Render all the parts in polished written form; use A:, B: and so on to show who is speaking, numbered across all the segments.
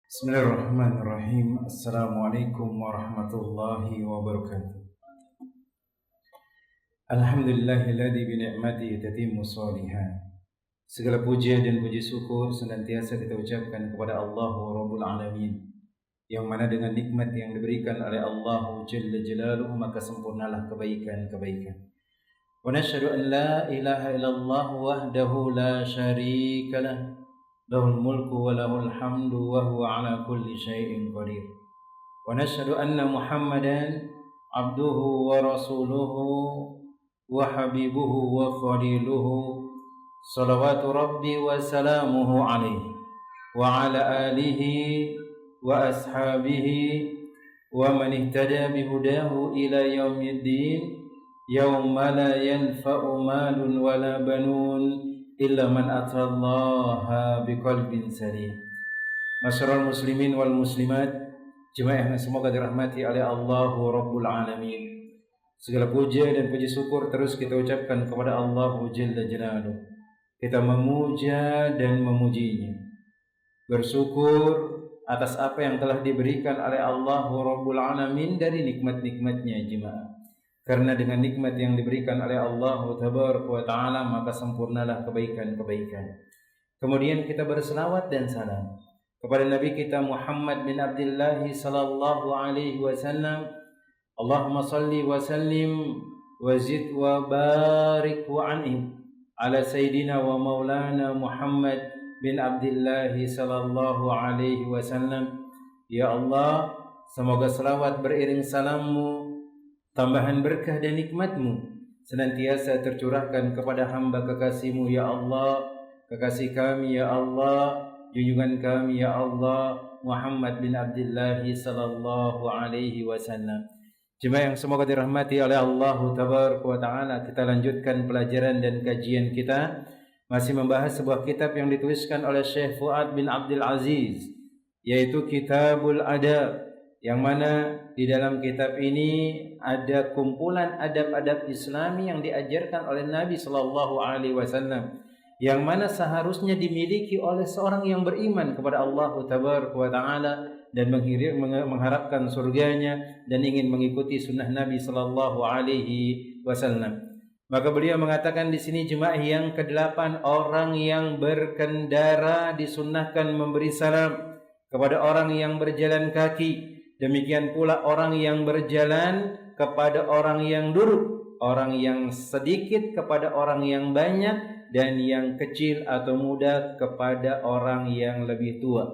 A: Bismillahirrahmanirrahim. Assalamualaikum warahmatullahi wabarakatuh. Alhamdulillahilladzi bi ni'matihi tatimmu shalihat. Segala puja dan puji syukur senantiasa kita ucapkan kepada Allah Rabbul Alamin, yang mana dengan nikmat yang diberikan oleh Allah Jalla Jalaluhu maka sempurnalah kebaikan-kebaikan. Wa nasyhadu an la ilaha illallah wahdahu la syarika lah, lahul mulku wa lahul hamdu wa huwa ala kulli syai'in qadir. Wa nasyhadu anna Muhammadan abduhu wa rasuluhu wa habibuhu wa khaliluhu, salawatu rabbi wa salamuhu alaihi wa ala alihi wa ashabihi wa man ihtada bihudahu ila yaumiddin, yauma la yanfa'u malun wala banun illa man atallaha biqalbin salim. Masyarul muslimin wal muslimat, jemaah yang semoga dirahmati oleh Allah Rabbul Alamin. Segala puja dan puji syukur terus kita ucapkan kepada Allah Jalla Jalaluhu. Kita memuja dan memujinya, bersyukur atas apa yang telah diberikan oleh Allah Rabbul Alamin dari nikmat-nikmatnya jemaah. Karena dengan nikmat yang diberikan oleh Allah Tabaraka wa Ta'ala maka sempurnalah kebaikan-kebaikan. Kemudian kita berselawat dan salam kepada Nabi kita Muhammad bin Abdullah sallallahu alaihi wasallam. Allahumma salli wa sallim wa zid wa barik wa an'im ala sayyidina wa maulana Muhammad bin Abdullah sallallahu alaihi wasallam. Ya Allah, semoga selawat beriring salammu, tambahan berkah dan nikmatmu senantiasa tercurahkan kepada hamba kekasihmu ya Allah, kekasih kami ya Allah, junjungan kami ya Allah, Muhammad bin Abdullah sallallahu alaihi wasallam. Jemaah yang semoga dirahmati oleh Allah Tabaraka wa Ta'ala, kita lanjutkan pelajaran dan kajian kita, masih membahas sebuah kitab yang dituliskan oleh Syekh Fuad bin Abdul Aziz, yaitu Kitabul Adab, yang mana di dalam kitab ini ada kumpulan adab-adab Islami yang diajarkan oleh Nabi sallallahu alaihi wasallam, yang mana seharusnya dimiliki oleh seorang yang beriman kepada Allah Tabaraka wa Ta'ala dan mengharapkan surganya dan ingin mengikuti sunnah Nabi sallallahu alaihi wasallam. Maka beliau mengatakan di sini, jemaah yang ke-8, orang yang berkendara disunnahkan memberi salam kepada orang yang berjalan kaki. Demikian pula orang yang berjalan kepada orang yang duduk, orang yang sedikit kepada orang yang banyak, dan yang kecil atau muda kepada orang yang lebih tua.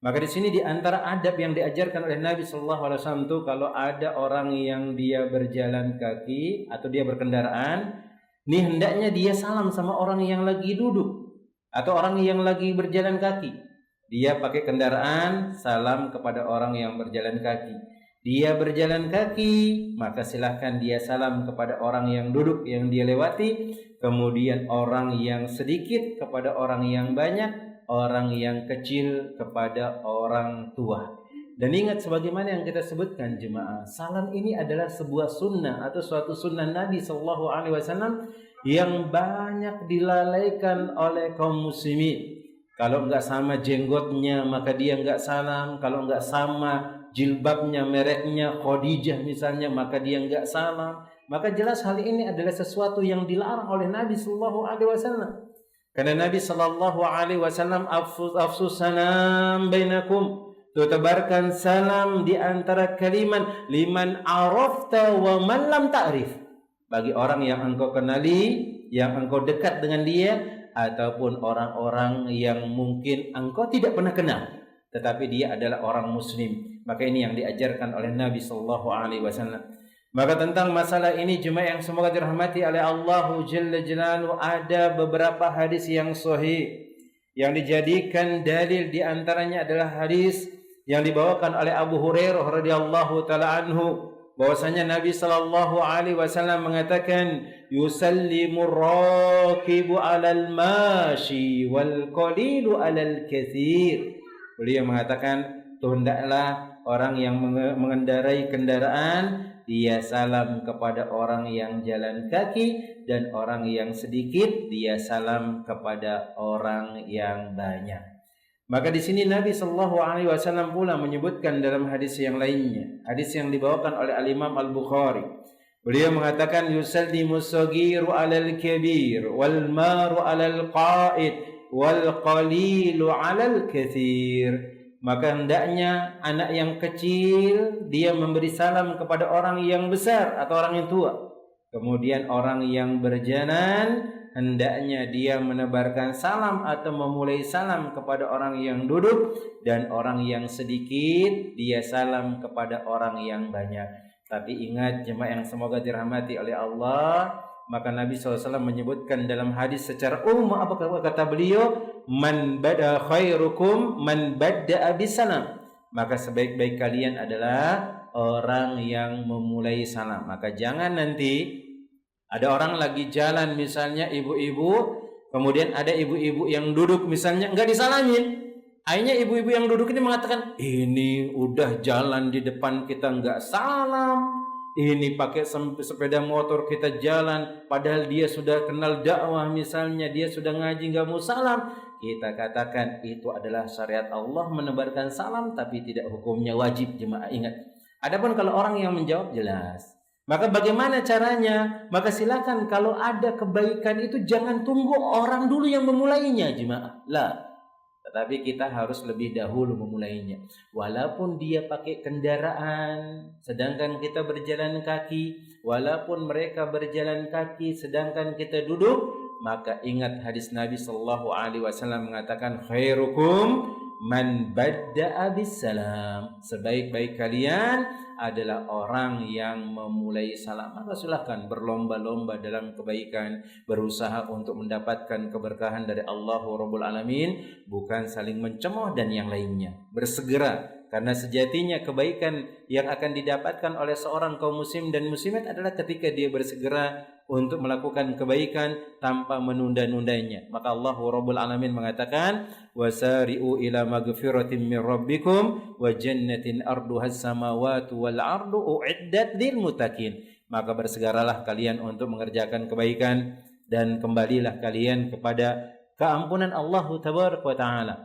A: Maka di sini di antara adab yang diajarkan oleh Nabi sallallahu alaihi wasallam itu, kalau ada orang yang dia berjalan kaki atau dia berkendaraan, nih hendaknya dia salam sama orang yang lagi duduk atau orang yang lagi berjalan kaki. Dia pakai kendaraan, salam kepada orang yang berjalan kaki. Dia berjalan kaki, maka silahkan dia salam kepada orang yang duduk yang dia lewati. Kemudian orang yang sedikit kepada orang yang banyak, orang yang kecil kepada orang tua. Dan ingat sebagaimana yang kita sebutkan jemaah, salam ini adalah sebuah sunnah atau suatu sunnah Nabi sallallahu alaihi wasallam yang banyak dilalaikan oleh kaum muslimin. Kalau enggak sama jenggotnya maka dia enggak salam. Kalau enggak sama jilbabnya, mereknya Khadijah misalnya, maka dia enggak salam. Maka jelas hal ini adalah sesuatu yang dilarang oleh Nabi sallallahu alaihi wasallam. Karena Nabi sallallahu alaihi wasallam afsus salam bainakum, tu tebarkan salam di antara kalimat liman arafta wa man lam ta'rif, bagi orang yang engkau kenali, yang engkau dekat dengan dia, ataupun orang-orang yang mungkin engkau tidak pernah kenal tetapi dia adalah orang muslim. Maka ini yang diajarkan oleh Nabi sallallahu alaihi wasallam. Maka tentang masalah ini jemaah yang semoga dirahmati oleh Allah Jalla Jalaluhu, ada beberapa hadis yang sahih yang dijadikan dalil. Di antaranya adalah hadis yang dibawakan oleh Abu Hurairah radhiyallahu taala anhu, bahwasanya Nabi sallallahu alaihi wasallam mengatakan, yusallimur rakibu 'alal mashi wal qalilu 'alal katsir. Beliau mengatakan, hendaklah orang yang mengendarai kendaraan dia salam kepada orang yang jalan kaki, dan orang yang sedikit dia salam kepada orang yang banyak. Maka di sini Nabi Shallallahu Alaihi Wasallam pula menyebutkan dalam hadis yang lainnya, hadis yang dibawakan oleh Al Imam Al Bukhari. Beliau mengatakan yusallimu saghiru 'alal kabir wal maru 'alal qa'id wal qalilu 'alal katsir. Maka hendaknya anak yang kecil dia memberi salam kepada orang yang besar atau orang yang tua. Kemudian orang yang berjalan hendaknya dia menebarkan salam atau memulai salam kepada orang yang duduk, dan orang yang sedikit dia salam kepada orang yang banyak. Tapi ingat jemaah yang semoga dirahmati oleh Allah, maka Nabi SAW menyebutkan dalam hadis secara umum, apa kata beliau? Man bada khairukum man bada bisalam. Maka sebaik-baik kalian adalah orang yang memulai salam. Maka jangan nanti ada orang lagi jalan misalnya ibu-ibu, kemudian ada ibu-ibu yang duduk misalnya enggak disalamin. Akhirnya ibu-ibu yang duduk ini mengatakan, ini udah jalan di depan kita enggak salam, ini pakai sepeda motor kita jalan, padahal dia sudah kenal dakwah misalnya, dia sudah ngaji enggak mau salam. Kita katakan itu adalah syariat Allah menebarkan salam, tapi tidak hukumnya wajib, jemaah ingat. Adapun kalau orang yang menjawab jelas, maka bagaimana caranya? Maka silakan kalau ada kebaikan itu jangan tunggu orang dulu yang memulainya, jemaah. Lah. Tetapi kita harus lebih dahulu memulainya. Walaupun dia pakai kendaraan, sedangkan kita berjalan kaki. Walaupun mereka berjalan kaki, sedangkan kita duduk. Maka ingat hadis Nabi Sallallahu Alaihi Wasallam mengatakan, khairukum man badda'a bisalam. Sebaik-baik kalian adalah orang yang memulai salam. Maka silakan berlomba-lomba dalam kebaikan, berusaha untuk mendapatkan keberkahan dari Allah Rabbul Alamin, bukan saling mencemooh dan yang lainnya. Bersegera, karena sejatinya kebaikan yang akan didapatkan oleh seorang kaum muslim dan muslimat adalah ketika dia bersegera untuk melakukan kebaikan tanpa menunda-nundanya. Maka Allah Rabbul Alamin mengatakan, wasari'u ila magfiratin min rabbikum wa jannatin arduhas samawati wal ardu u'iddat lil muttaqin. Maka bersegeralah kalian untuk mengerjakan kebaikan dan kembalilah kalian kepada keampunan Allah Tabaraka wa Ta'ala.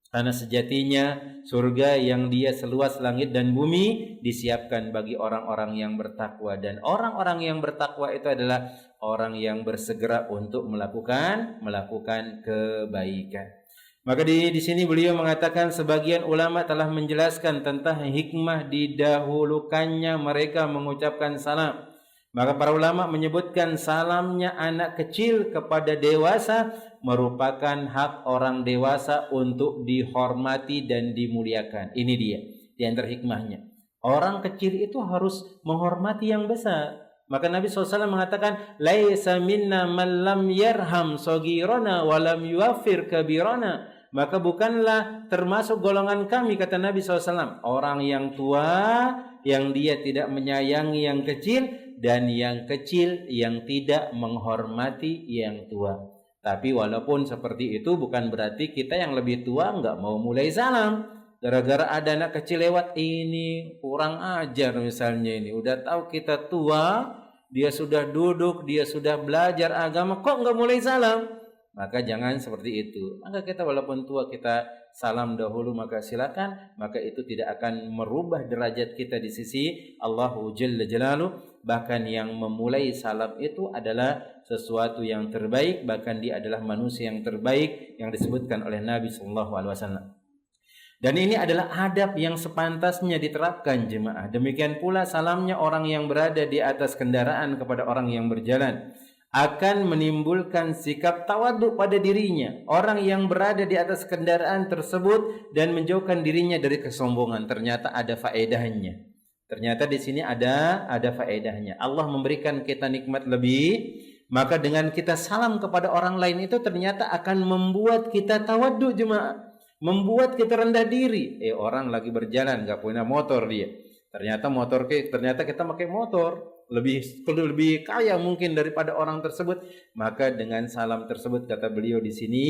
A: Karena sejatinya surga yang dia seluas langit dan bumi disiapkan bagi orang-orang yang bertakwa, dan orang-orang yang bertakwa itu adalah orang yang bersegera untuk melakukan kebaikan. Maka di sini beliau mengatakan sebagian ulama telah menjelaskan tentang hikmah didahulukannya mereka mengucapkan salam. Maka para ulama menyebutkan salamnya anak kecil kepada dewasa merupakan hak orang dewasa untuk dihormati dan dimuliakan. Ini dia di antara hikmahnya. Orang kecil itu harus menghormati yang besar. Maka Nabi SAW mengatakan, laisa minna man lam yarham saghirana wa lam yuwaffir kabirana. Maka bukanlah termasuk golongan kami, kata Nabi SAW, orang yang tua yang dia tidak menyayangi yang kecil, dan yang kecil yang tidak menghormati yang tua. Tapi walaupun seperti itu bukan berarti kita yang lebih tua enggak mau mulai salam. Gara-gara ada anak kecil lewat, ini kurang ajar misalnya, ini udah tahu kita tua, dia sudah duduk, dia sudah belajar agama, kok enggak mulai salam? Maka jangan seperti itu. Maka kita walaupun tua kita salam dahulu, maka silakan. Maka itu tidak akan merubah derajat kita di sisi Allah Jalla Jalaluhu. Bahkan yang memulai salam itu adalah sesuatu yang terbaik. Bahkan dia adalah manusia yang terbaik yang disebutkan oleh Nabi SAW. Dan ini adalah adab yang sepantasnya diterapkan, jemaah. Demikian pula salamnya orang yang berada di atas kendaraan kepada orang yang berjalan akan menimbulkan sikap tawadhu pada dirinya. Orang yang berada di atas kendaraan tersebut dan menjauhkan dirinya dari kesombongan, ternyata ada faedahnya. Ternyata di sini ada faedahnya. Allah memberikan kita nikmat lebih, maka dengan kita salam kepada orang lain itu ternyata akan membuat kita tawadhu, jemaah. Membuat kita rendah diri. Orang lagi berjalan enggak punya motor dia. Ternyata kita pakai motor. Lebih kaya mungkin daripada orang tersebut. Maka dengan salam tersebut, kata beliau di sini,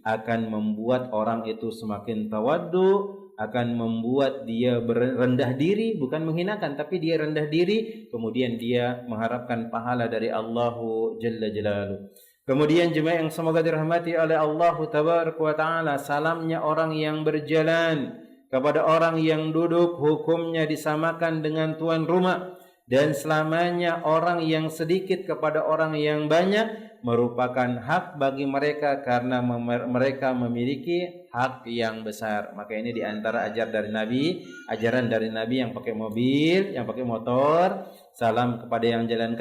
A: akan membuat orang itu semakin tawadhu, akan membuat dia rendah diri, bukan menghinakan, tapi dia rendah diri, kemudian dia mengharapkan pahala dari Allah Jalla Jalaluhu. Kemudian jemaah yang semoga dirahmati oleh Allah Tabaraka wa Ta'ala, salamnya orang yang berjalan kepada orang yang duduk hukumnya disamakan dengan tuan rumah, dan selamanya orang yang sedikit kepada orang yang banyak merupakan hak bagi mereka karena mereka memiliki hak yang besar. Maka ini diantara ajaran dari Nabi yang pakai mobil, yang pakai motor, salam kepada yang jalan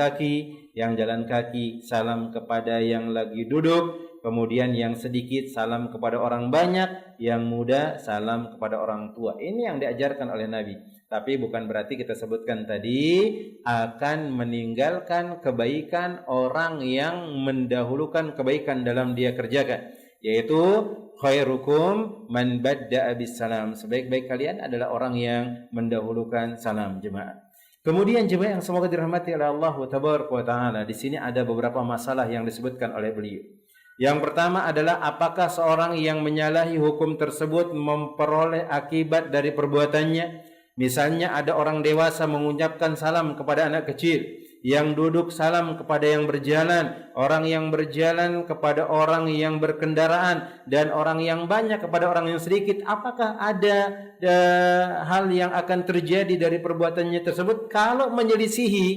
A: kaki salam kepada yang lagi duduk, kemudian yang sedikit salam kepada orang banyak, yang muda salam kepada orang tua. Ini yang diajarkan oleh Nabi. Tapi bukan berarti kita sebutkan tadi akan meninggalkan kebaikan orang yang mendahulukan kebaikan dalam dia kerjakan, yaitu khairukum man badda'a bis salam. Sebaik-baik kalian adalah orang yang mendahulukan salam, jemaah. Kemudian jemaah yang semoga dirahmati oleh Allah Tabaraka wa Ta'ala, di sini ada beberapa masalah yang disebutkan oleh beliau. Yang pertama adalah apakah seorang yang menyalahi hukum tersebut memperoleh akibat dari perbuatannya? Misalnya ada orang dewasa mengucapkan salam kepada anak kecil, yang duduk salam kepada yang berjalan, orang yang berjalan kepada orang yang berkendaraan, dan orang yang banyak kepada orang yang sedikit. Apakah ada hal yang akan terjadi dari perbuatannya tersebut kalau menyelisihi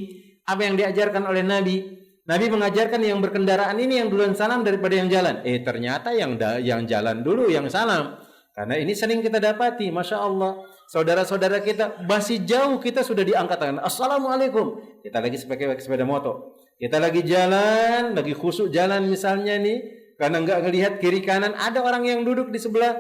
A: apa yang diajarkan oleh Nabi? Nabi mengajarkan yang berkendaraan ini yang duluan salam daripada yang jalan. Ternyata yang jalan dulu yang salam. Karena ini sering kita dapati, Masya Allah, saudara-saudara kita masih jauh, kita sudah diangkat tangan, Assalamualaikum. Kita lagi pakai sepeda motor, kita lagi jalan, lagi khusyuk jalan misalnya nih, karena nggak ngelihat kiri kanan, ada orang yang duduk di sebelah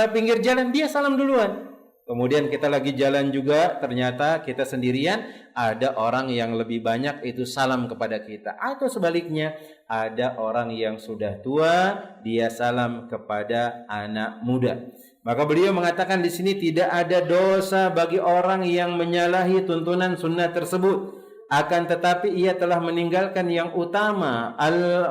A: pinggir jalan, dia salam duluan. Kemudian kita lagi jalan juga, ternyata kita sendirian, ada orang yang lebih banyak itu salam kepada kita. Atau sebaliknya, ada orang yang sudah tua, dia salam kepada anak muda. Maka beliau mengatakan di sini tidak ada dosa bagi orang yang menyalahi tuntunan sunnah tersebut. Akan tetapi ia telah meninggalkan yang utama.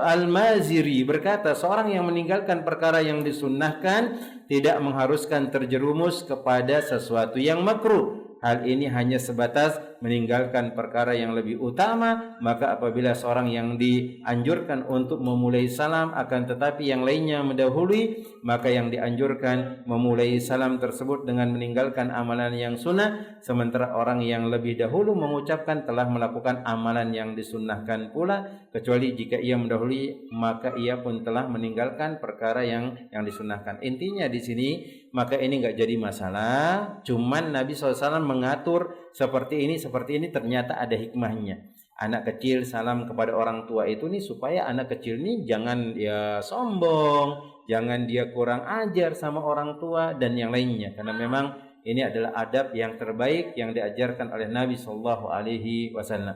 A: Al-Maziri berkata, seorang yang meninggalkan perkara yang disunnahkan tidak mengharuskan terjerumus kepada sesuatu yang makruh. Hal ini hanya sebatas meninggalkan perkara yang lebih utama. Maka apabila seorang yang dianjurkan untuk memulai salam akan tetapi yang lainnya mendahului, maka yang dianjurkan memulai salam tersebut dengan meninggalkan amalan yang sunnah, sementara orang yang lebih dahulu mengucapkan telah melakukan amalan yang disunnahkan pula, kecuali jika ia mendahului maka ia pun telah meninggalkan perkara yang disunnahkan. Intinya di sini, maka ini enggak jadi masalah. Cuman Nabi SAW mengatur seperti ini ternyata ada hikmahnya. Anak kecil salam kepada orang tua itu nih supaya anak kecil nih jangan ya sombong, jangan dia kurang ajar sama orang tua dan yang lainnya. Karena memang ini adalah adab yang terbaik yang diajarkan oleh Nabi sallallahu alaihi wasallam.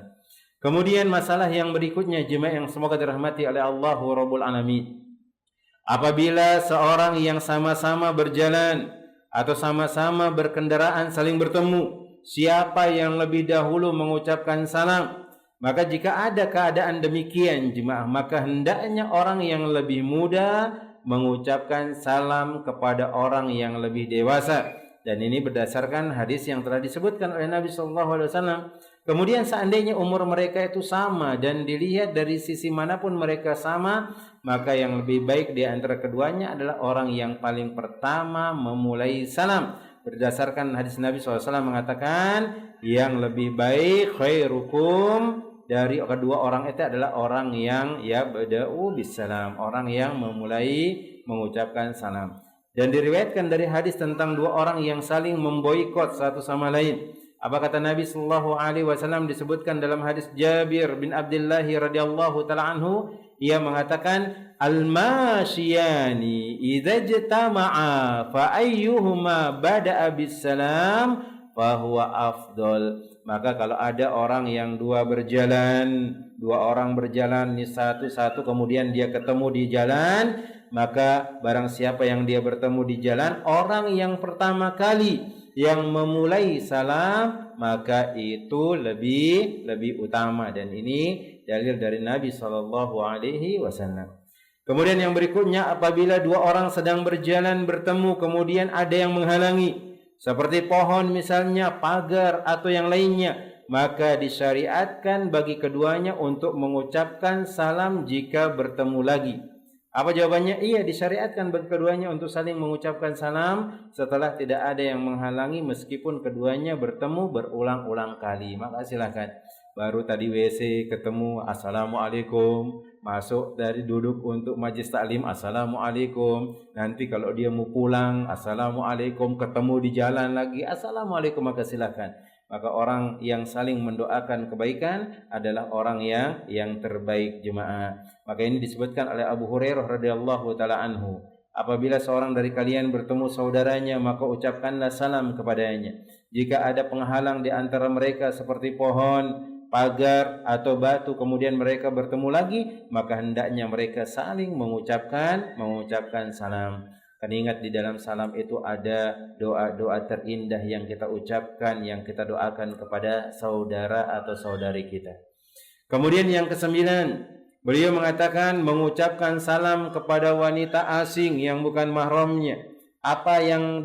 A: Kemudian masalah yang berikutnya, jemaah yang semoga dirahmati oleh Allah Rabbul Alamin. Apabila seorang yang sama-sama berjalan atau sama-sama berkendaraan saling bertemu, siapa yang lebih dahulu mengucapkan salam, maka jika ada keadaan demikian jemaah, maka hendaknya orang yang lebih muda mengucapkan salam kepada orang yang lebih dewasa. Dan ini berdasarkan hadis yang telah disebutkan oleh Nabi SAW. Kemudian seandainya umur mereka itu sama dan dilihat dari sisi manapun mereka sama, maka yang lebih baik di antara keduanya adalah orang yang paling pertama memulai salam. Berdasarkan hadis Nabi SAW mengatakan yang lebih baik khairukum dari kedua orang itu adalah orang yang bada'u bisalam, orang yang memulai mengucapkan salam. Dan diriwayatkan dari hadis tentang dua orang yang saling memboikot satu sama lain. Apa kata Nabi sallallahu alaihi wasallam disebutkan dalam hadis Jabir bin Abdullah radhiyallahu taala anhu, ia mengatakan al-mashiyani idza jtama'a fa ayyuhuma bada'a bis-salam fa huwa afdal. Maka kalau ada orang yang dua orang berjalan nih satu-satu, kemudian dia ketemu di jalan, maka barang siapa yang dia bertemu di jalan, orang yang pertama kali yang memulai salam, maka itu lebih utama. Dan ini dalil dari Nabi sallallahu alaihi wasallam. Kemudian yang berikutnya, apabila dua orang sedang berjalan bertemu kemudian ada yang menghalangi, seperti pohon misalnya, pagar atau yang lainnya, maka disyariatkan bagi keduanya untuk mengucapkan salam jika bertemu lagi. Apa jawabannya? Iya, disyariatkan bagi keduanya untuk saling mengucapkan salam setelah tidak ada yang menghalangi meskipun keduanya bertemu berulang-ulang kali. Maka silakan. Baru tadi WC ketemu, assalamualaikum. Masuk dari duduk untuk majlis taklim, assalamualaikum. Nanti kalau dia mau pulang, assalamualaikum. Ketemu di jalan lagi, assalamualaikum. Maka silakan. Maka orang yang saling mendoakan kebaikan adalah orang yang terbaik jemaah. Maka ini disebutkan oleh Abu Hurairah radhiyallahu taala anhu. Apabila seorang dari kalian bertemu saudaranya, maka ucapkanlah salam kepadanya. Jika ada penghalang di antara mereka seperti pohon, pagar atau batu, kemudian mereka bertemu lagi, maka hendaknya mereka saling mengucapkan salam. Kan ingat di dalam salam itu ada doa-doa terindah yang kita ucapkan, yang kita doakan kepada saudara atau saudari kita. Kemudian yang kesembilan, beliau mengatakan mengucapkan salam kepada wanita asing yang bukan mahramnya. Apa yang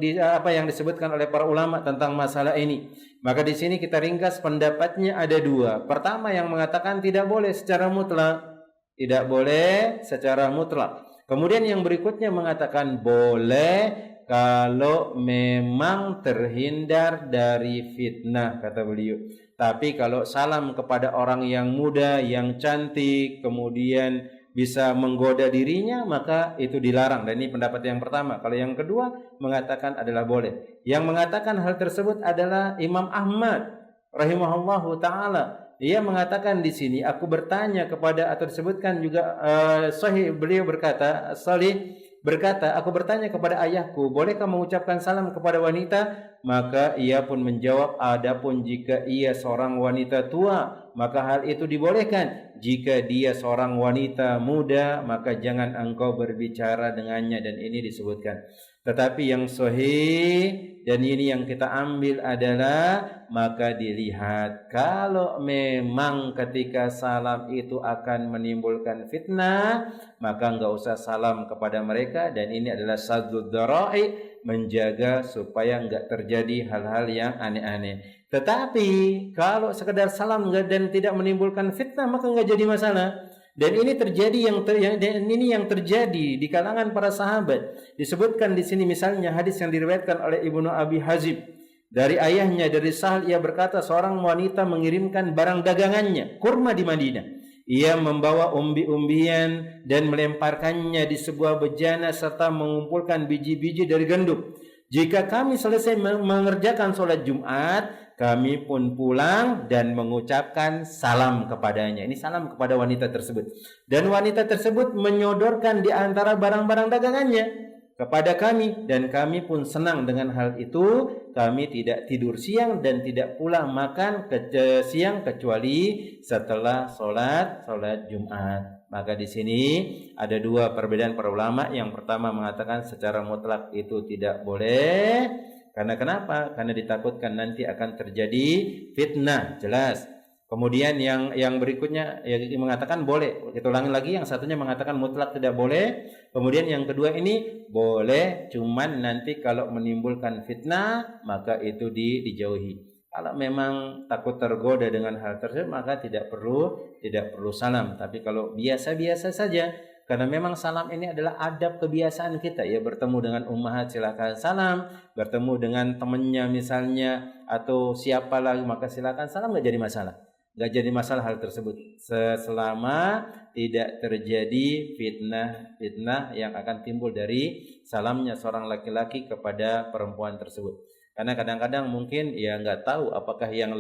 A: disebutkan oleh para ulama tentang masalah ini? Maka di sini kita ringkas pendapatnya ada dua. Pertama yang mengatakan tidak boleh secara mutlak. Tidak boleh secara mutlak. Kemudian yang berikutnya mengatakan boleh kalau memang terhindar dari fitnah, kata beliau. Tapi kalau salam kepada orang yang muda, yang cantik, kemudian bisa menggoda dirinya, maka itu dilarang. Dan ini pendapat yang pertama. Kalau yang kedua mengatakan adalah boleh. Yang mengatakan hal tersebut adalah Imam Ahmad rahimahullahu taala. Ia mengatakan di sini, aku bertanya kepada, atau disebutkan juga Sahih, beliau berkata, Salih berkata, aku bertanya kepada ayahku, bolehkah mengucapkan salam kepada wanita? Maka ia pun menjawab, adapun jika ia seorang wanita tua, maka hal itu dibolehkan. Jika dia seorang wanita muda, maka jangan engkau berbicara dengannya. Dan ini disebutkan. Tetapi yang sahih dan ini yang kita ambil adalah, maka dilihat kalau memang ketika salam itu akan menimbulkan fitnah, maka enggak usah salam kepada mereka. Dan ini adalah saddud dzara'i, menjaga supaya enggak terjadi hal-hal yang aneh-aneh. Tetapi kalau sekedar salam dan tidak menimbulkan fitnah, maka enggak jadi masalah. Dan ini terjadi yang terjadi di kalangan para sahabat. Disebutkan di sini misalnya hadis yang diriwayatkan oleh Ibnu Abi Hazim dari ayahnya, dari Sahal, ia berkata, seorang wanita mengirimkan barang dagangannya, kurma di Madinah. Ia membawa umbi-umbian dan melemparkannya di sebuah bejana serta mengumpulkan biji-biji dari gandum. Jika kami selesai mengerjakan sholat Jumat, kami pun pulang dan mengucapkan salam kepadanya. Ini salam kepada wanita tersebut. Dan wanita tersebut menyodorkan di antara barang-barang dagangannya kepada kami, dan kami pun senang dengan hal itu. Kami tidak tidur siang dan tidak pula makan siang kecuali setelah sholat Jumat. Maka di sini ada dua perbedaan para ulama. Yang pertama mengatakan secara mutlak itu tidak boleh. Karena kenapa? Karena ditakutkan nanti akan terjadi fitnah, jelas. Kemudian yang berikutnya yang mengatakan boleh. Kita ulangi lagi, yang satunya mengatakan mutlak tidak boleh. Kemudian yang kedua ini boleh, cuman nanti kalau menimbulkan fitnah maka itu dijauhi. Kalau memang takut tergoda dengan hal tersebut, maka tidak perlu salam. Tapi kalau biasa-biasa saja, karena memang salam ini adalah adab kebiasaan kita, ya, bertemu dengan ummahat silakan salam, bertemu dengan temannya misalnya atau siapa lagi maka silakan salam, nggak jadi masalah. Nggak jadi masalah hal tersebut selama tidak terjadi fitnah yang akan timbul dari salamnya seorang laki-laki kepada perempuan tersebut. Karena kadang-kadang mungkin ya nggak tahu apakah yang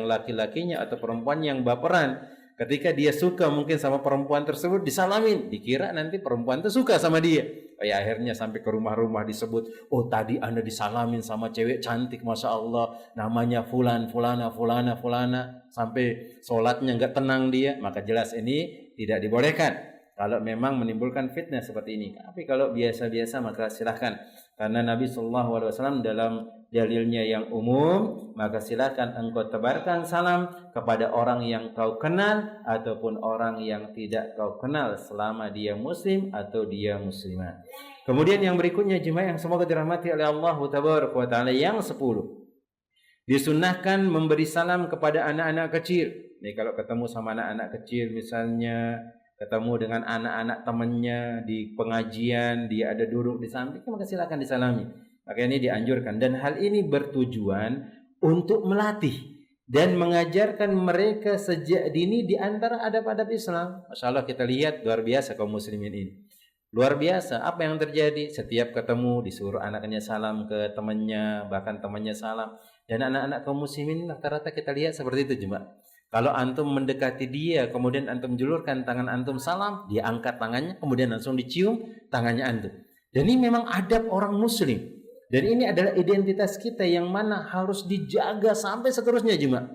A: laki-lakinya atau perempuan yang baperan. Ketika dia suka mungkin sama perempuan tersebut disalamin, dikira nanti perempuan itu suka sama dia. Ya akhirnya sampai ke rumah-rumah disebut, oh tadi Anda disalamin sama cewek cantik, Masya Allah, namanya fulana, sampai sholatnya nggak tenang dia. Maka jelas ini tidak dibolehkan kalau memang menimbulkan fitnah seperti ini. Tapi kalau biasa-biasa maka silahkan. Karena Nabi SAW dalam dalilnya yang umum, maka silahkan engkau tebarkan salam kepada orang yang kau kenal ataupun orang yang tidak kau kenal selama dia muslim atau dia muslimah. Kemudian yang berikutnya jemaah yang semoga dirahmati oleh Allah Tabaraka wa Ta'ala, yang 10. Disunnahkan memberi salam kepada anak-anak kecil. Nih kalau ketemu sama anak-anak kecil misalnya, ketemu dengan anak-anak temannya di pengajian, dia ada duduk di samping, maka silakan disalami. Maka ini dianjurkan dan hal ini bertujuan untuk melatih dan mengajarkan mereka sejak dini di antara adab-adab Islam. Masya Allah kita lihat luar biasa kaum muslimin ini. Luar biasa, apa yang terjadi? Setiap ketemu disuruh anaknya salam ke temannya, bahkan temannya salam. Dan anak-anak kaum muslimin rata-rata kita lihat seperti itu cuma. Kalau antum mendekati dia, kemudian antum julurkan tangan antum salam, dia angkat tangannya, kemudian langsung dicium tangannya antum. Dan ini memang adab orang muslim. Dan ini adalah identitas kita yang mana harus dijaga sampai seterusnya cuma.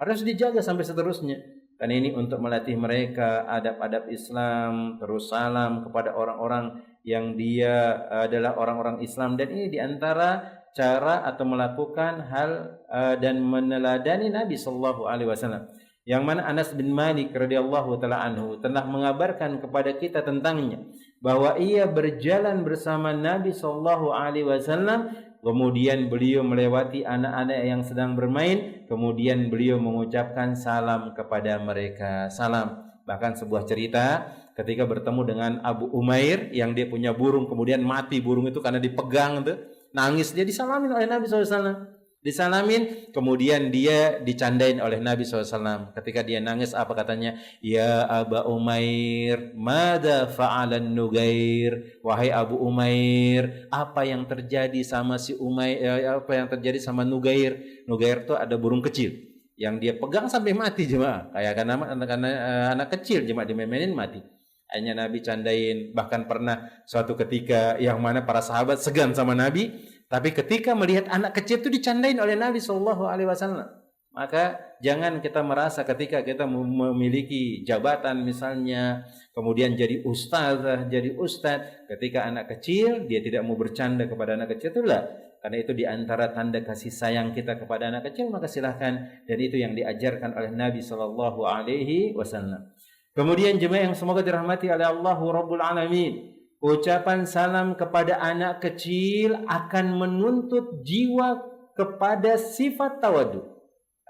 A: Harus dijaga sampai seterusnya. Karena ini untuk melatih mereka adab-adab Islam, terus salam kepada orang-orang yang dia adalah orang-orang Islam. Dan ini diantara cara atau melakukan hal dan meneladani Nabi sallallahu alaihi wasallam. Yang mana Anas bin Malik radhiyallahu taala anhu telah mengabarkan kepada kita tentangnya bahwa ia berjalan bersama Nabi sallallahu alaihi wasallam, kemudian beliau melewati anak-anak yang sedang bermain, kemudian beliau mengucapkan salam kepada mereka. Salam. Bahkan sebuah cerita ketika bertemu dengan Abu Umair yang dia punya burung, kemudian mati burung itu karena dipegang tuh. Nangis, dia disalamin oleh Nabi SAW. Disalamin, kemudian dia dicandain oleh Nabi SAW. Ketika dia nangis, apa katanya? Ya Aba Umair, mada fa'alan Nugair. Wahai Abu Umair, apa yang terjadi sama si Umair? Apa yang terjadi sama Nugair? Nugair itu ada burung kecil yang dia pegang sampai mati jemaah. Kayak anak kecil jemaah dimainin mati. Hanya Nabi candain, bahkan pernah suatu ketika yang mana para sahabat segan sama Nabi, tapi ketika melihat anak kecil itu dicandain oleh Nabi sallallahu alaihi wasallam. Maka jangan kita merasa ketika kita memiliki jabatan misalnya, kemudian jadi ustazah, jadi ustadz, ketika anak kecil dia tidak mau bercanda kepada anak kecil, itulah karena itu diantara tanda kasih sayang kita kepada anak kecil, maka silahkan, dan itu yang diajarkan oleh Nabi sallallahu alaihi wasallam. Kemudian jemaah yang semoga dirahmati oleh Allah Rabbul Alamin, ucapan salam kepada anak kecil akan menuntut jiwa kepada sifat tawadu,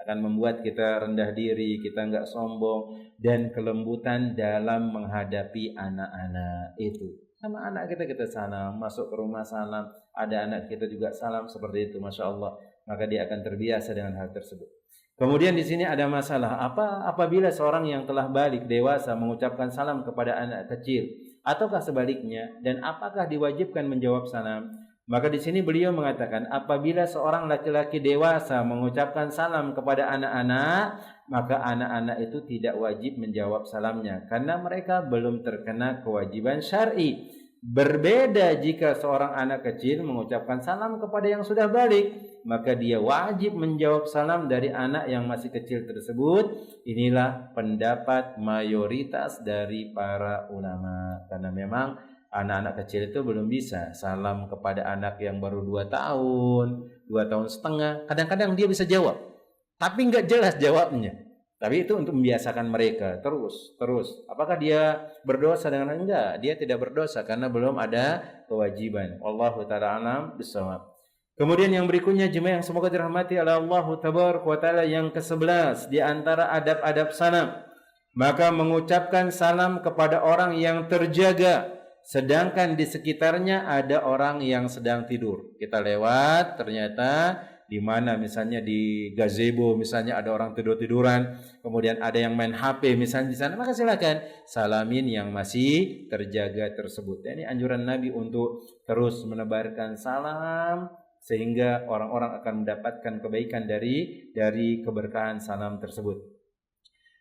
A: akan membuat kita rendah diri, kita enggak sombong, dan kelembutan dalam menghadapi anak-anak itu. Sama anak kita salam, masuk ke rumah salam, ada anak kita juga salam seperti itu, Masya Allah. Maka dia akan terbiasa dengan hal tersebut. Kemudian di sini ada masalah, apabila seorang yang telah balik dewasa mengucapkan salam kepada anak kecil, ataukah sebaliknya, dan apakah diwajibkan menjawab salam? Maka di sini beliau mengatakan, apabila seorang laki-laki dewasa mengucapkan salam kepada anak-anak, maka anak-anak itu tidak wajib menjawab salamnya karena mereka belum terkena kewajiban syar'i. Berbeda jika seorang anak kecil mengucapkan salam kepada yang sudah balik, maka dia wajib menjawab salam dari anak yang masih kecil tersebut. Inilah pendapat mayoritas dari para ulama, karena memang anak-anak kecil itu belum bisa salam kepada anak yang baru 2 tahun, 2 tahun setengah. Kadang-kadang dia bisa jawab, tapi nggak jelas jawabnya. Tapi itu untuk membiasakan mereka terus. Apakah dia berdosa dengan enggak? Dia tidak berdosa karena belum ada kewajiban. Wallahu ta'ala alam bissawab. Kemudian yang berikutnya jemaah yang semoga dirahmati oleh Allah tabaraka wa taala, yang ke-11 di antara adab-adab salam, maka mengucapkan salam kepada orang yang terjaga sedangkan di sekitarnya ada orang yang sedang tidur. Kita lewat, ternyata di mana misalnya di gazebo misalnya ada orang tidur-tiduran, kemudian ada yang main HP misalnya di sana, maka silakan salamin yang masih terjaga tersebut. Ini anjuran Nabi untuk terus menebarkan salam sehingga orang-orang akan mendapatkan kebaikan dari keberkahan salam tersebut.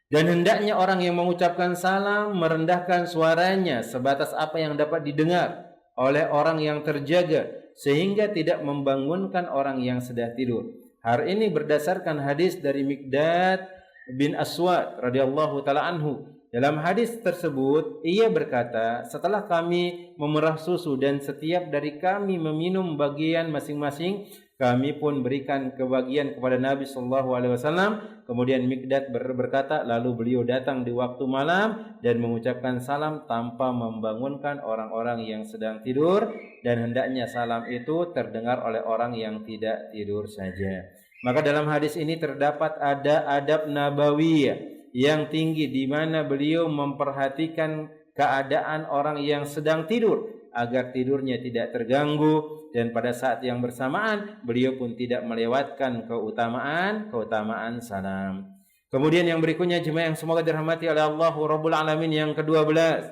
A: Dan hendaknya orang yang mengucapkan salam merendahkan suaranya sebatas apa yang dapat didengar oleh orang yang terjaga, sehingga tidak membangunkan orang yang sedang tidur. Hal ini berdasarkan hadis dari Miqdad bin Aswad radhiyallahu taala anhu. Dalam hadis tersebut ia berkata, setelah kami memerah susu dan setiap dari kami meminum bagian masing-masing, kami pun berikan kebagian kepada Nabi sallallahu alaihi wasallam. Kemudian Miqdad berkata, lalu beliau datang di waktu malam dan mengucapkan salam tanpa membangunkan orang-orang yang sedang tidur, dan hendaknya salam itu terdengar oleh orang yang tidak tidur saja. Maka dalam hadis ini terdapat ada adab nabawiyah yang tinggi di mana beliau memperhatikan keadaan orang yang sedang tidur agar tidurnya tidak terganggu, dan pada saat yang bersamaan beliau pun tidak melewatkan keutamaan salam. Kemudian yang berikutnya jemaah yang semoga dirahmati oleh Allah Rabbul Alamin, yang ke-12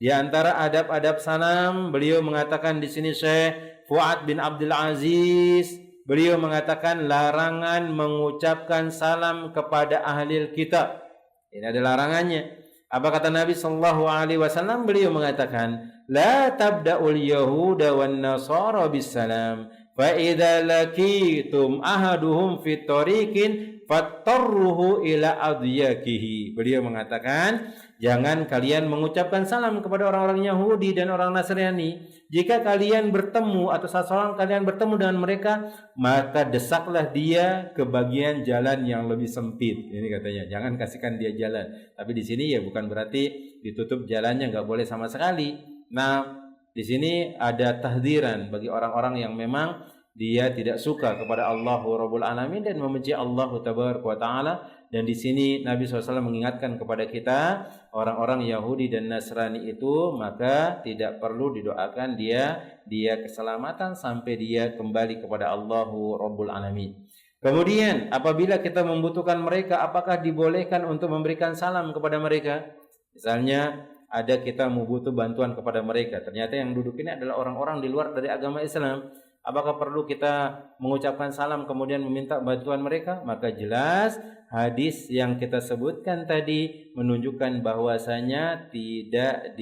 A: di antara adab-adab salam, beliau mengatakan di sini Syekh Fuad bin Abdul Aziz, beliau mengatakan larangan mengucapkan salam kepada ahli kitab. Ini ada larangannya. Apa kata Nabi sallallahu alaihi wasallam? Beliau mengatakan, "La tabda'ul yahuda wan nasara bis salam, fa idza laqitum ahaduhum fi tariqin fattarruhu ila adyakihi." Beliau mengatakan, jangan kalian mengucapkan salam kepada orang-orang Yahudi dan orang Nasrani. Jika kalian bertemu atau seseorang kalian bertemu dengan mereka, maka desaklah dia ke bagian jalan yang lebih sempit. Ini katanya, jangan kasihkan dia jalan. Tapi di sini ya bukan berarti ditutup jalannya, nggak boleh sama sekali. Nah, di sini ada tahdiran bagi orang-orang yang memang dia tidak suka kepada Allah Rabbul Alamin dan membenci Allah Tabaraka wa Ta'ala. Dan di sini Nabi SAW mengingatkan kepada kita, orang-orang Yahudi dan Nasrani itu maka tidak perlu didoakan dia keselamatan sampai dia kembali kepada Allah Rabbul Alamin. Kemudian apabila kita membutuhkan mereka, apakah dibolehkan untuk memberikan salam kepada mereka? Misalnya ada kita mau butuh bantuan kepada mereka, ternyata yang duduk ini adalah orang-orang di luar dari agama Islam. Apakah perlu kita mengucapkan salam kemudian meminta bantuan mereka? Maka jelas hadis yang kita sebutkan tadi menunjukkan bahwasanya tidak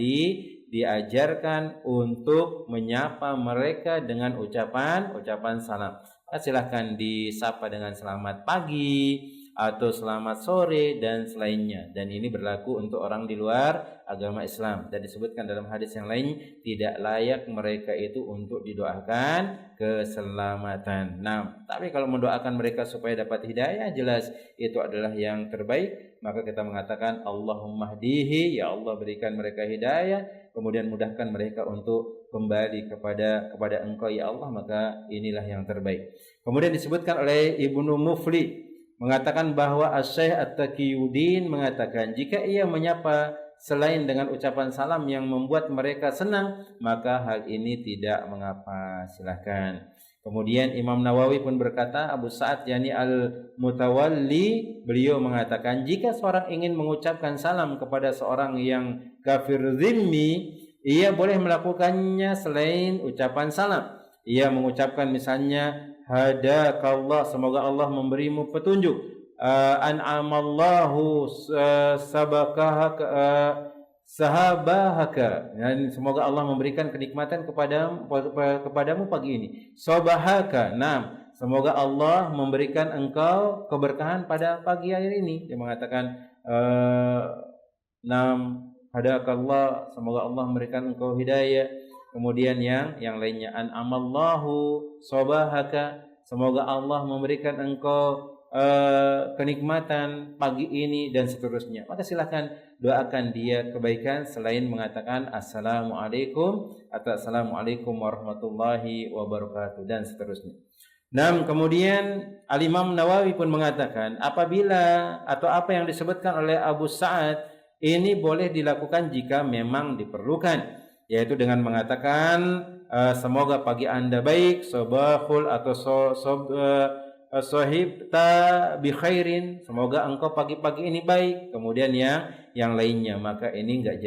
A: diajarkan untuk menyapa mereka dengan ucapan salam. Silahkan disapa dengan selamat pagi atau selamat sore dan selainnya, dan ini berlaku untuk orang di luar agama Islam. Dan disebutkan dalam hadis yang lain, tidak layak mereka itu untuk didoakan keselamatan. Nah, tapi kalau mendoakan mereka supaya dapat hidayah, jelas itu adalah yang terbaik. Maka kita mengatakan Allahumma hdihi, ya Allah berikan mereka hidayah, kemudian mudahkan mereka untuk kembali kepada Engkau ya Allah, maka inilah yang terbaik. Kemudian disebutkan oleh Ibnu Mufli mengatakan bahwa Asy-Syaikh At-Taqiyuddin mengatakan, jika ia menyapa selain dengan ucapan salam yang membuat mereka senang, maka hal ini tidak mengapa, silahkan. Kemudian Imam Nawawi pun berkata, Abu Sa'ad yani Al-Mutawalli, beliau mengatakan, jika seorang ingin mengucapkan salam kepada seorang yang kafir zimmi, ia boleh melakukannya selain ucapan salam. Ia mengucapkan misalnya, hadakallah, semoga Allah memberimu petunjuk, an'amallahu sahabahaka, dan semoga Allah memberikan kenikmatan kepadamu pagi ini. Sobahaka, nah, semoga Allah memberikan engkau keberkahan pada pagi hari ini. Dia mengatakan hadakallah, semoga Allah memberikan engkau hidayah. Kemudian yang lainnya, an'amallahu sobahaka, semoga Allah memberikan engkau kenikmatan pagi ini, dan seterusnya. Maka silahkan doakan dia kebaikan selain mengatakan assalamualaikum atau assalamualaikum warahmatullahi wabarakatuh dan seterusnya. Nah, kemudian Al-Imam Nawawi pun mengatakan, apabila atau apa yang disebutkan oleh Abu Sa'ad ini boleh dilakukan jika memang diperlukan, yaitu dengan mengatakan semoga pagi Anda baik, sobahul atau sohibta bi khairin, semoga engkau pagi-pagi ini baik. Kemudian yang lainnya, maka ini enggak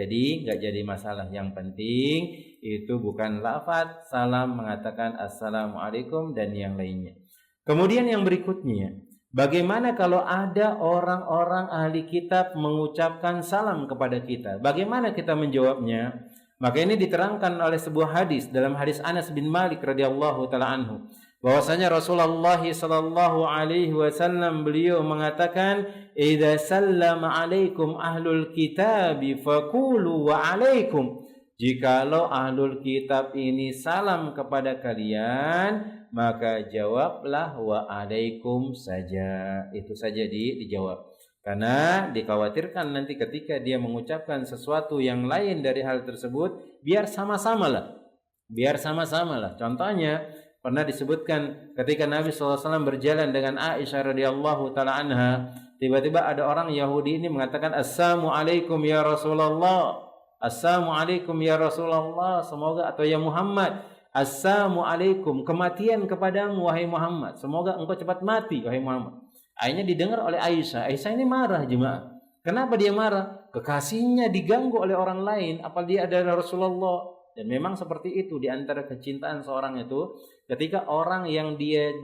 A: jadi masalah. Yang penting itu bukan lafaz salam mengatakan assalamualaikum dan yang lainnya. Kemudian yang berikutnya, bagaimana kalau ada orang-orang ahli kitab mengucapkan salam kepada kita? Bagaimana kita menjawabnya? Maka ini diterangkan oleh sebuah hadis dalam hadis Anas bin Malik radhiyallahu taala anhu, bahwasanya Rasulullah sallallahu alaihi wasallam beliau mengatakan, "Idza sallama alaikum ahlul kitabi faqulu wa alaikum." Jikalau ahlul kitab ini salam kepada kalian, maka jawablah wa alaikum saja. Itu saja dijawab. Karena dikhawatirkan nanti ketika dia mengucapkan sesuatu yang lain dari hal tersebut, biar sama-sama lah. Contohnya, Pernah disebutkan ketika Nabi SAW berjalan dengan Aisyah radhiyallahu taala anha, tiba-tiba ada orang Yahudi ini mengatakan, "Assalamualaikum ya Rasulullah. Assalamualaikum ya Rasulullah, semoga atau ya Muhammad. Assalamualaikum, kematian kepadamu wahai Muhammad. Semoga engkau cepat mati wahai Muhammad." Akhirnya didengar oleh Aisyah. Aisyah ini marah jemaah. Kenapa dia marah? Kekasihnya diganggu oleh orang lain, apalagi dia adalah Rasulullah. Dan memang seperti itu di antara kecintaan seorang itu, ketika orang yang dia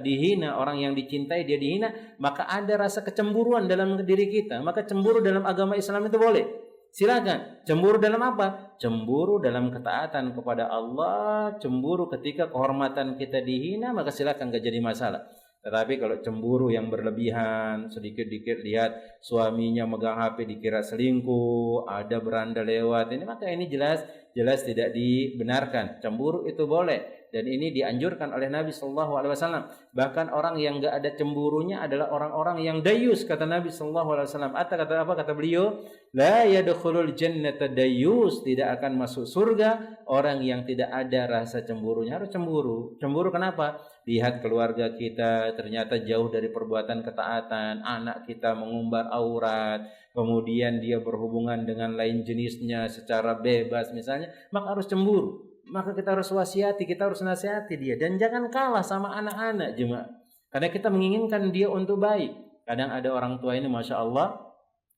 A: dihina, orang yang dicintai dia dihina, maka ada rasa kecemburuan dalam diri kita. Maka cemburu dalam agama Islam itu boleh. Silakan. Cemburu dalam apa? Cemburu dalam ketaatan kepada Allah, cemburu ketika kehormatan kita dihina, maka silakan, enggak jadi masalah. Tetapi kalau cemburu yang berlebihan, sedikit-dikit lihat suaminya megang HP dikira selingkuh, ada beranda lewat, ini maka ini jelas tidak dibenarkan. Cemburu itu boleh dan ini dianjurkan oleh Nabi sallallahu alaihi wasallam. Bahkan orang yang enggak ada cemburunya adalah orang-orang yang dayus, kata Nabi sallallahu alaihi wasallam. Kata beliau? La yadkhulul jannata dayus, tidak akan masuk surga orang yang tidak ada rasa cemburunya. Harus cemburu. Cemburu kenapa? Lihat keluarga kita ternyata jauh dari perbuatan ketaatan, anak kita mengumbar aurat, kemudian dia berhubungan dengan lain jenisnya secara bebas misalnya, maka harus cemburu. Maka kita harus wasiati, kita harus nasihati dia, dan jangan kalah sama anak-anak jemaah. Karena kita menginginkan dia untuk baik. Kadang ada orang tua ini Masya Allah,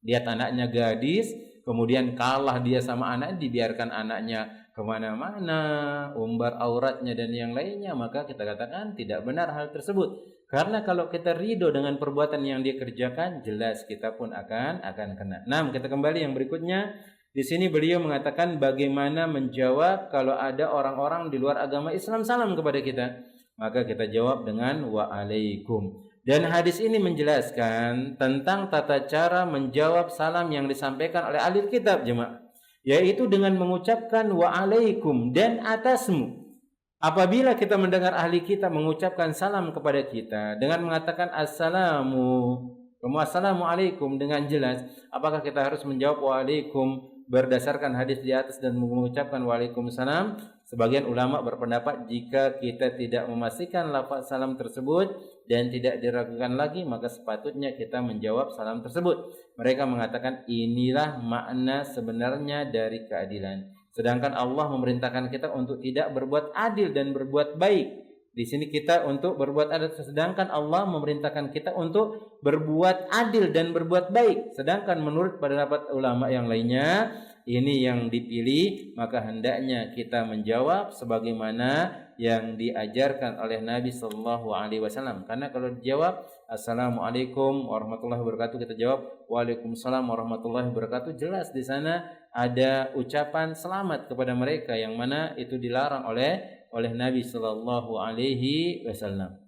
A: lihat anaknya gadis, kemudian kalah dia sama anaknya, dibiarkan anaknya kemana-mana, umbar auratnya dan yang lainnya, maka kita katakan tidak benar hal tersebut. Karena kalau kita ridho dengan perbuatan yang dia kerjakan, jelas kita pun akan kena. Nah, kita kembali yang berikutnya. Di sini beliau mengatakan bagaimana menjawab kalau ada orang-orang di luar agama Islam salam kepada kita. Maka kita jawab dengan waalaikum. Dan hadis ini menjelaskan tentang tata cara menjawab salam yang disampaikan oleh ahli kitab jemaah, yaitu dengan mengucapkan waalaikum dan atasmu. Apabila kita mendengar ahli kitab mengucapkan salam kepada kita dengan mengatakan assalamualaikum dengan jelas, apakah kita harus menjawab waalaikum berdasarkan hadis di atas dan mengucapkan waalaikumsalam? Sebagian ulama berpendapat jika kita tidak memastikan lafaz salam tersebut dan tidak diragukan lagi, maka sepatutnya kita menjawab salam tersebut. Mereka mengatakan inilah makna sebenarnya dari keadilan. Sedangkan Allah memerintahkan kita untuk tidak berbuat adil dan berbuat baik. Di sini kita untuk berbuat adil, sedangkan Allah memerintahkan kita untuk berbuat adil dan berbuat baik. Sedangkan menurut pendapat ulama yang lainnya, ini yang dipilih, maka hendaknya kita menjawab sebagaimana yang diajarkan oleh Nabi sallallahu alaihi wasallam. Karena kalau dijawab assalamualaikum warahmatullahi wabarakatuh, kita jawab waalaikumsalam warahmatullahi wabarakatuh, jelas di sana ada ucapan selamat kepada mereka yang mana itu dilarang oleh Nabi sallallahu alaihi wasallam.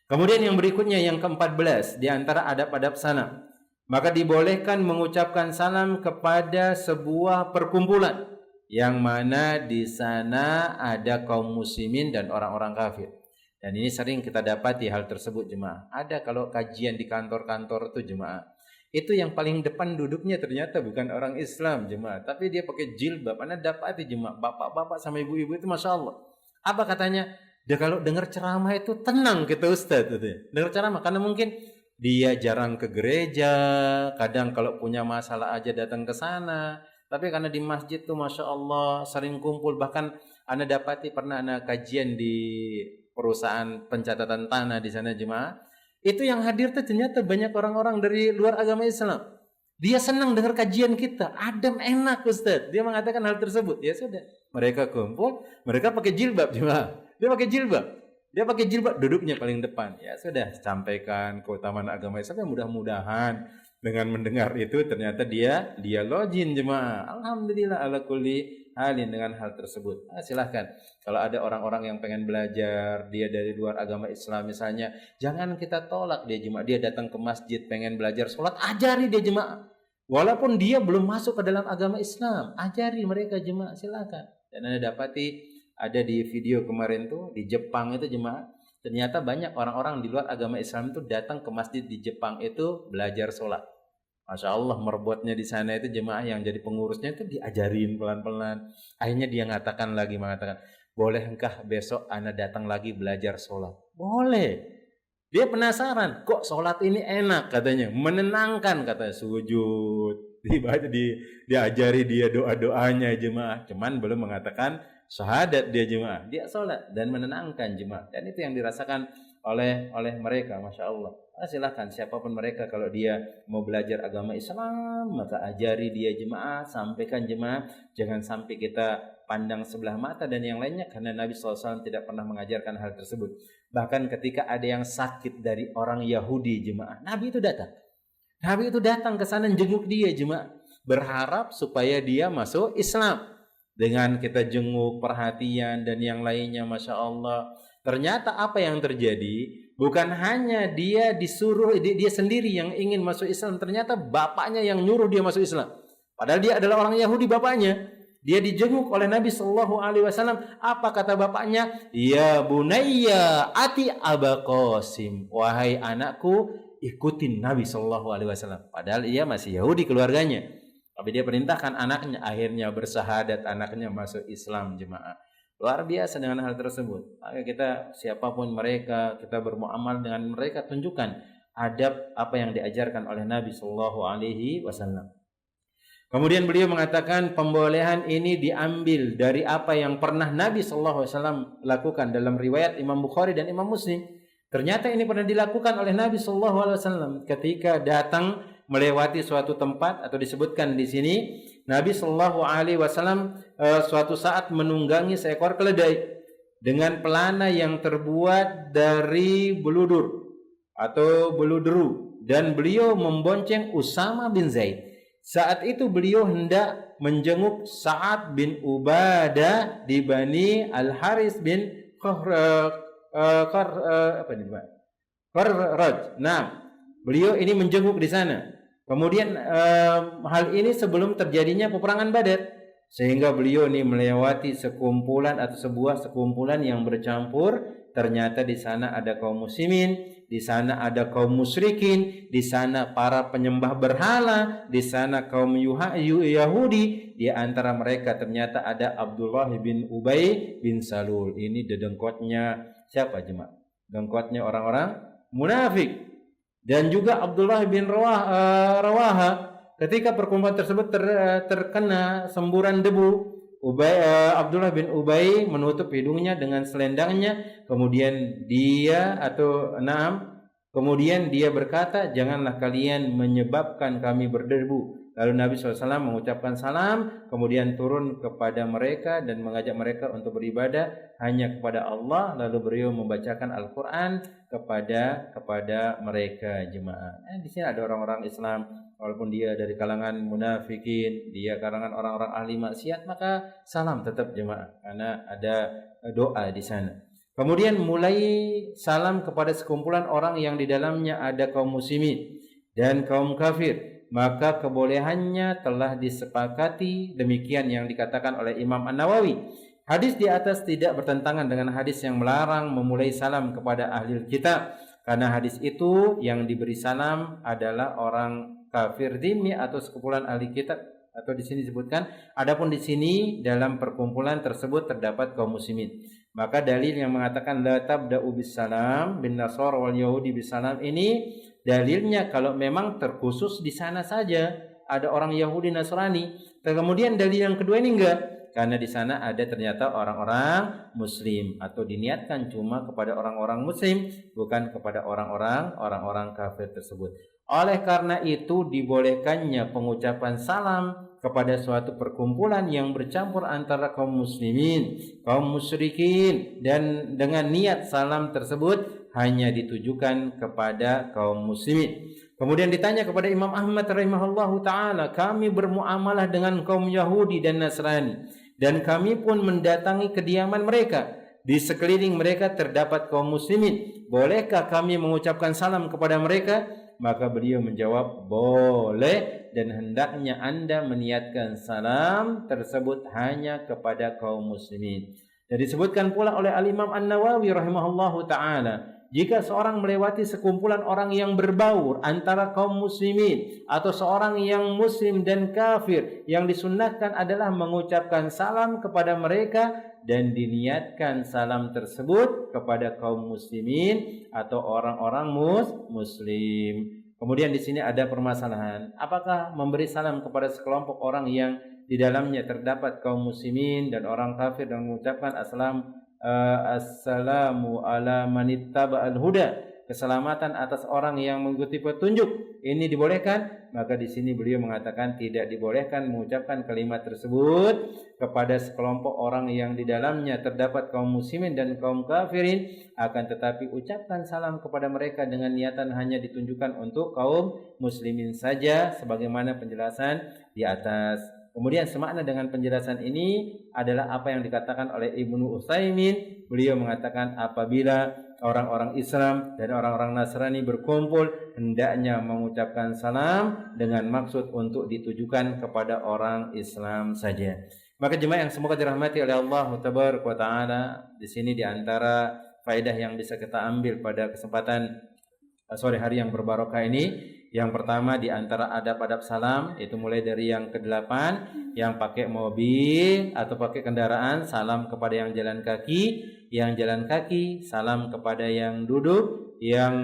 A: Kemudian yang berikutnya yang ke-14 di antara adab-adab salam, maka dibolehkan mengucapkan salam kepada sebuah perkumpulan yang mana di sana ada kaum muslimin dan orang-orang kafir. Dan ini sering kita dapati hal tersebut jemaah. Ada kalau kajian di kantor-kantor itu jemaah, itu yang paling depan duduknya ternyata bukan orang Islam jemaah, tapi dia pakai jilbab. Anda dapati jemaah, bapak-bapak sama ibu-ibu itu Masya Allah. Apa katanya? Dia kalau dengar ceramah itu tenang kita Ustaz. Dengar ceramah karena mungkin dia jarang ke gereja, kadang kalau punya masalah aja datang ke sana. Tapi karena di masjid tuh Masya Allah sering kumpul. Bahkan Anda dapati pernah Anda kajian di perusahaan pencatatan tanah di sana jemaah. Itu yang hadir tuh ternyata banyak orang-orang dari luar agama Islam. Dia senang dengar kajian kita, adem enak Ustaz. Dia mengatakan hal tersebut. Ya sudah, mereka kumpul, mereka pakai jilbab jemaah. Dia pakai jilbab, duduknya paling depan. Ya sudah, sampaikan keutamaan agama Islam. Mudah-mudahan dengan mendengar itu ternyata dia login jemaah. Alhamdulillah ala kulli halin dengan hal tersebut. Silahkan. Kalau ada orang-orang yang pengen belajar, dia dari luar agama Islam misalnya, jangan kita tolak dia jemaah. Dia datang ke masjid pengen belajar sholat, ajari dia jemaah. Walaupun dia belum masuk ke dalam agama Islam, ajari mereka jemaah, silakan. Dan Anda dapati ada di video kemarin tuh di Jepang itu jemaah, ternyata banyak orang-orang di luar agama Islam itu datang ke masjid di Jepang itu belajar sholat. Masya Allah, merbotnya di sana itu jemaah yang jadi pengurusnya itu diajarin pelan-pelan. Akhirnya dia mengatakan, bolehkah besok ana datang lagi belajar sholat? Boleh. Dia penasaran, kok sholat ini enak katanya, menenangkan katanya, sujud, diajari dia doa-doanya jemaah, cuman belum mengatakan syahadat dia jemaah, dia sholat dan menenangkan jemaah, dan itu yang dirasakan oleh mereka, masya Allah. Silahkan siapapun mereka, kalau dia mau belajar agama Islam, maka ajari dia jemaah, sampaikan jemaah, jangan sampai kita pandang sebelah mata dan yang lainnya, karena Nabi SAW tidak pernah mengajarkan hal tersebut. Bahkan ketika ada yang sakit dari orang Yahudi jemaah, Nabi itu datang ke sana jenguk dia jemaah, berharap supaya dia masuk Islam. Dengan kita jenguk, perhatian dan yang lainnya, masya Allah. Ternyata apa yang terjadi, bukan hanya dia disuruh, dia sendiri yang ingin masuk Islam, ternyata bapaknya yang nyuruh dia masuk Islam. Padahal dia adalah orang Yahudi bapaknya. Dia dijenguk oleh Nabi Shallallahu Alaihi Wasallam. Apa kata bapaknya? Ya bunayya ati Aba Qasim. Wahai anakku, ikutin Nabi Shallallahu Alaihi Wasallam. Padahal ia masih Yahudi keluarganya. Tapi dia perintahkan anaknya, akhirnya bersahadat, anaknya masuk Islam jemaah. Luar biasa dengan hal tersebut. Maka kita, siapapun mereka, kita bermuamal dengan mereka, tunjukkan adab apa yang diajarkan oleh Nabi Shallallahu Alaihi Wasallam. Kemudian beliau mengatakan pembolehan ini diambil dari apa yang pernah Nabi Shallallahu Alaihi Wasallam lakukan dalam riwayat Imam Bukhari dan Imam Muslim. Ternyata ini pernah dilakukan oleh Nabi Shallallahu Alaihi Wasallam ketika datang melewati suatu tempat, atau disebutkan di sini Nabi Shallallahu Alaihi Wasallam suatu saat menunggangi seekor keledai dengan pelana yang terbuat dari beludur atau beludru, dan beliau membonceng Usama bin Zaid. Saat itu beliau hendak menjenguk Sa'ad bin Ubadah di Bani Al-Haris bin Kharraj. Nah, beliau ini menjenguk di sana. Kemudian hal ini sebelum terjadinya peperangan Badar, sehingga beliau ini melewati sekumpulan atau sebuah sekumpulan yang bercampur. Ternyata di sana ada kaum muslimin, di sana ada kaum musyrikin, di sana para penyembah berhala, di sana kaum Yahudi. Di antara mereka ternyata ada Abdullah bin Ubay bin Salul. Ini dedengkotnya siapa jemaah? Dengkotnya orang-orang munafik. Dan juga Abdullah bin Rawaha, ketika perkumpulan tersebut terkena semburan debu, Abdullah bin Ubay menutup hidungnya dengan selendangnya. Kemudian dia berkata, janganlah kalian menyebabkan kami berdebu. Lalu Nabi SAW mengucapkan salam, kemudian turun kepada mereka dan mengajak mereka untuk beribadah hanya kepada Allah. Lalu beliau membacakan Al-Quran kepada mereka jemaah. Di sini ada orang-orang Islam, walaupun dia dari kalangan munafikin, dia kalangan orang-orang ahli maksiat, maka salam tetap jemaah, karena ada doa di sana. Kemudian mulai salam kepada sekumpulan orang yang di dalamnya ada kaum muslimin dan kaum kafir, maka kebolehannya telah disepakati. Demikian yang dikatakan oleh Imam An-Nawawi. Hadis di atas tidak bertentangan dengan hadis yang melarang memulai salam kepada ahli kitab, karena hadis itu yang diberi salam adalah orang kafir dhimmi atau sekumpulan ahli kitab, atau di sini disebutkan. Adapun di sini dalam perkumpulan tersebut terdapat kaum muslimin. Maka dalil yang mengatakan la tabda'u bis salam bin nasara wal yahudi bis salam ini dalilnya kalau memang terkhusus di sana saja ada orang Yahudi Nasrani. Kemudian dalil yang kedua ini enggak, karena di sana ada ternyata orang-orang muslim, atau diniatkan cuma kepada orang-orang muslim, bukan kepada orang-orang kafir tersebut. Oleh karena itu dibolehkannya pengucapan salam kepada suatu perkumpulan yang bercampur antara kaum muslimin, kaum musyrikin, dan dengan niat salam tersebut hanya ditujukan kepada kaum muslimin. Kemudian ditanya kepada Imam Ahmad rahimahullahu ta'ala, kami bermuamalah dengan kaum Yahudi dan Nasrani, dan kami pun mendatangi kediaman mereka. Di sekeliling mereka terdapat kaum muslimin. Bolehkah kami mengucapkan salam kepada mereka? Maka beliau menjawab, boleh, dan hendaknya anda meniatkan salam tersebut hanya kepada kaum muslimin. Dan disebutkan pula oleh Al-Imam An-Nawawi rahimahullahu ta'ala, Jika seorang melewati sekumpulan orang yang berbaur antara kaum muslimin atau seorang yang muslim dan kafir, yang disunnahkan adalah mengucapkan salam kepada mereka dan diniatkan salam tersebut kepada kaum muslimin atau orang-orang muslim. Kemudian di sini ada permasalahan, apakah memberi salam kepada sekelompok orang yang di dalamnya terdapat kaum muslimin dan orang kafir dan mengucapkan assalamu ala manittaba'al huda, keselamatan atas orang yang mengikuti petunjuk, ini dibolehkan? Maka di sini beliau mengatakan tidak dibolehkan mengucapkan kalimat tersebut kepada sekelompok orang yang di dalamnya terdapat kaum muslimin dan kaum kafirin, akan tetapi ucapkan salam kepada mereka dengan niatan hanya ditunjukkan untuk kaum muslimin saja sebagaimana penjelasan di atas. Kemudian semakna dengan penjelasan ini adalah apa yang dikatakan oleh Ibnu Utsaimin. Beliau mengatakan apabila orang-orang Islam dan orang-orang Nasrani berkumpul, hendaknya mengucapkan salam dengan maksud untuk ditujukan kepada orang Islam saja. Maka jemaah yang semoga dirahmati oleh Allah Tabaraka wa Ta'ala, di sini di antara faedah yang bisa kita ambil pada kesempatan sore hari yang berbarokah ini, yang pertama di antara adab-adab salam itu mulai dari yang ke-8, yang pakai mobil atau pakai kendaraan salam kepada yang jalan kaki salam kepada yang duduk, yang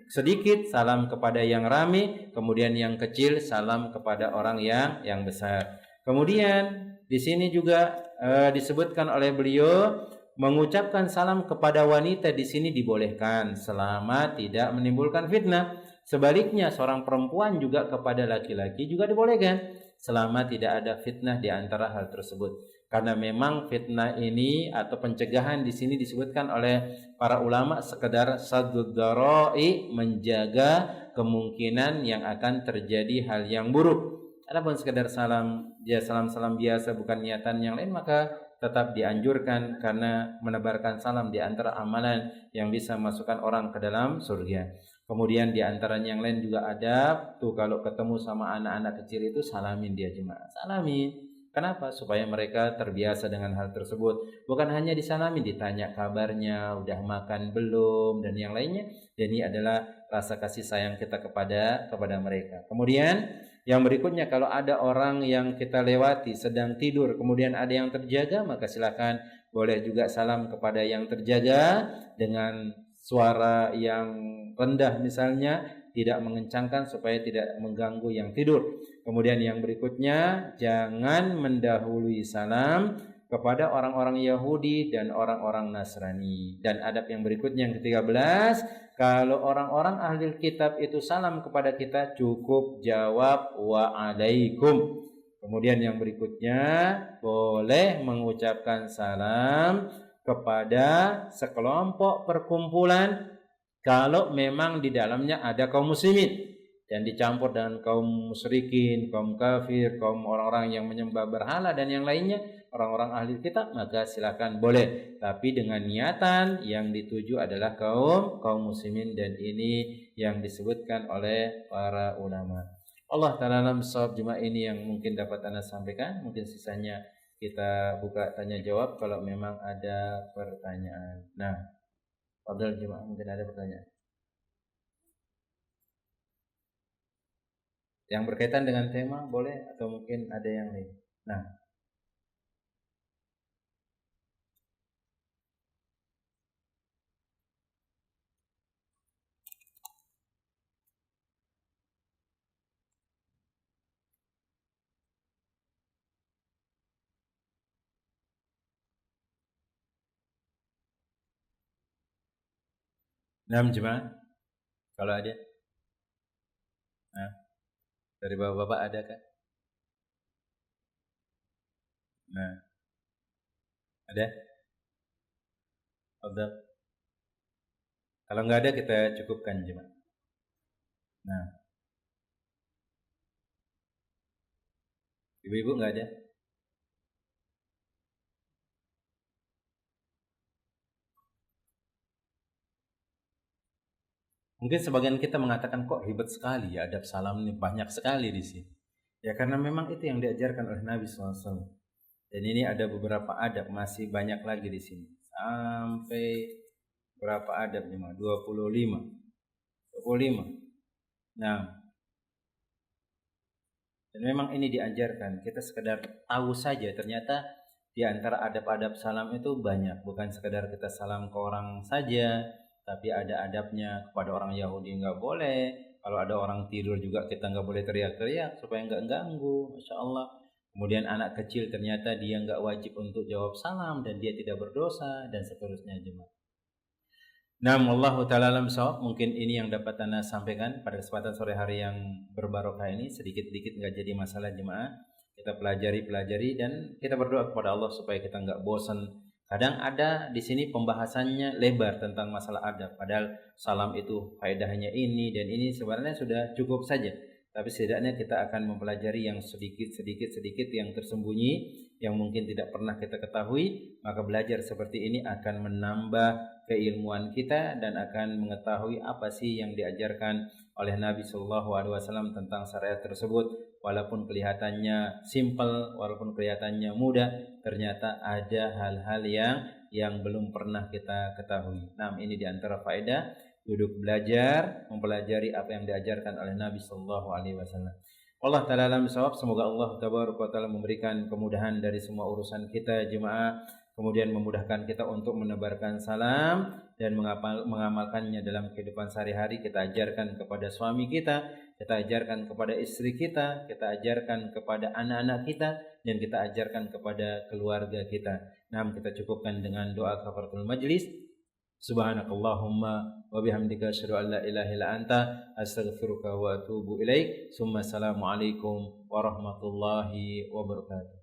A: sedikit salam kepada yang rame, kemudian yang kecil salam kepada orang yang besar. Kemudian di sini juga disebutkan oleh beliau mengucapkan salam kepada wanita di sini dibolehkan selama tidak menimbulkan fitnah. Sebaliknya seorang perempuan juga kepada laki-laki juga dibolehkan selama tidak ada fitnah di antara hal tersebut. Karena memang fitnah ini atau pencegahan di sini disebutkan oleh para ulama sekedar saddud dzara'i, menjaga kemungkinan yang akan terjadi hal yang buruk. Adapun sekedar salam biasa bukan niatan yang lain, maka tetap dianjurkan karena menebarkan salam di antara amalan yang bisa masukkan orang ke dalam surga. Kemudian di antaranya yang lain juga ada tuh, kalau ketemu sama anak-anak kecil itu salamin dia jemaah. Salamin. Kenapa? Supaya mereka terbiasa dengan hal tersebut. Bukan hanya disalamin, ditanya kabarnya, udah makan belum, dan yang lainnya. Dan ini adalah rasa kasih sayang kita kepada mereka. Kemudian yang berikutnya, kalau ada orang yang kita lewati sedang tidur, kemudian ada yang terjaga, maka silakan boleh juga salam kepada yang terjaga dengan suara yang rendah misalnya, tidak mengencangkan supaya tidak mengganggu yang tidur. Kemudian yang berikutnya, jangan mendahului salam kepada orang-orang Yahudi dan orang-orang Nasrani. Dan adab yang berikutnya yang ke-13, kalau orang-orang ahli kitab itu salam kepada kita, cukup jawab wa'alaikum. Kemudian yang berikutnya, boleh mengucapkan salam kepada sekelompok perkumpulan kalau memang di dalamnya ada kaum muslimin dan dicampur dengan kaum musyrikin, kaum kafir, kaum orang-orang yang menyembah berhala dan yang lainnya, orang-orang ahli kitab, maka silakan boleh, tapi dengan niatan yang dituju adalah kaum muslimin, dan ini yang disebutkan oleh para ulama. Allah Ta'ala alam shawab. Cuma ini yang mungkin dapat Anda sampaikan. Mungkin sisanya kita buka tanya jawab kalau memang ada pertanyaan. Nah, Fadhil jemaah, mungkin ada pertanyaan yang berkaitan dengan tema, boleh, atau mungkin ada yang lain. Nah, jemaah, kalau ada, nah, dari bapak-bapak ada kan? Nah, ada? Fadhil. Kalau nggak ada kita cukupkan jemaah. Nah, ibu-ibu nggak ada? Mungkin sebagian kita mengatakan kok hebat sekali ya adab salam ini, banyak sekali di sini. Ya karena memang itu yang diajarkan oleh Nabi SAW. Dan ini ada beberapa adab, masih banyak lagi di sini. Sampai berapa adab jemaah? 25. 25. Nah, dan memang ini diajarkan, kita sekedar tahu saja ternyata di antara adab-adab salam itu banyak, bukan sekedar kita salam ke orang saja, tapi ada adabnya. Kepada orang Yahudi nggak boleh, kalau ada orang tidur juga kita nggak boleh teriak-teriak supaya nggak ganggu, Masya Allah. Kemudian anak kecil ternyata dia nggak wajib untuk jawab salam dan dia tidak berdosa dan seterusnya jemaah. Nah, wallahu ta'ala alam shawab. Mungkin ini yang dapat Anda sampaikan pada kesempatan sore hari yang berbarokah ini. Sedikit-sedikit nggak jadi masalah jemaah. Kita pelajari dan kita berdoa kepada Allah supaya kita nggak bosan. Kadang ada di sini pembahasannya lebar tentang masalah adab. Padahal salam itu faedahnya ini dan ini sebenarnya sudah cukup saja. Tapi setidaknya kita akan mempelajari yang sedikit yang tersembunyi, yang mungkin tidak pernah kita ketahui. Maka belajar seperti ini akan menambah keilmuan kita dan akan mengetahui apa sih yang diajarkan oleh Nabi Shallallahu Alaihi Wasallam tentang syariat tersebut. Walaupun kelihatannya simple, walaupun kelihatannya mudah, ternyata ada hal-hal yang belum pernah kita ketahui. Nah, ini diantara faedah duduk belajar, mempelajari apa yang diajarkan oleh Nabi Shallallahu Alaihi Wasallam. Allah Ta'ala alam shawab. Semoga Allah Ta'ala memberikan kemudahan dari semua urusan kita jemaah, kemudian memudahkan kita untuk menebarkan salam dan mengamalkannya dalam kehidupan sehari-hari. Kita ajarkan kepada suami kita ajarkan kepada istri kita ajarkan kepada anak-anak kita, dan kita ajarkan kepada keluarga kita. Nah, kita cukupkan dengan doa kafaratul majlis. Subhanakallahumma wa bihamdika asyhadu an la ilaha illa anta astaghfiruka wa atubu ilaik. Assalamualaikum warahmatullahi wabarakatuh.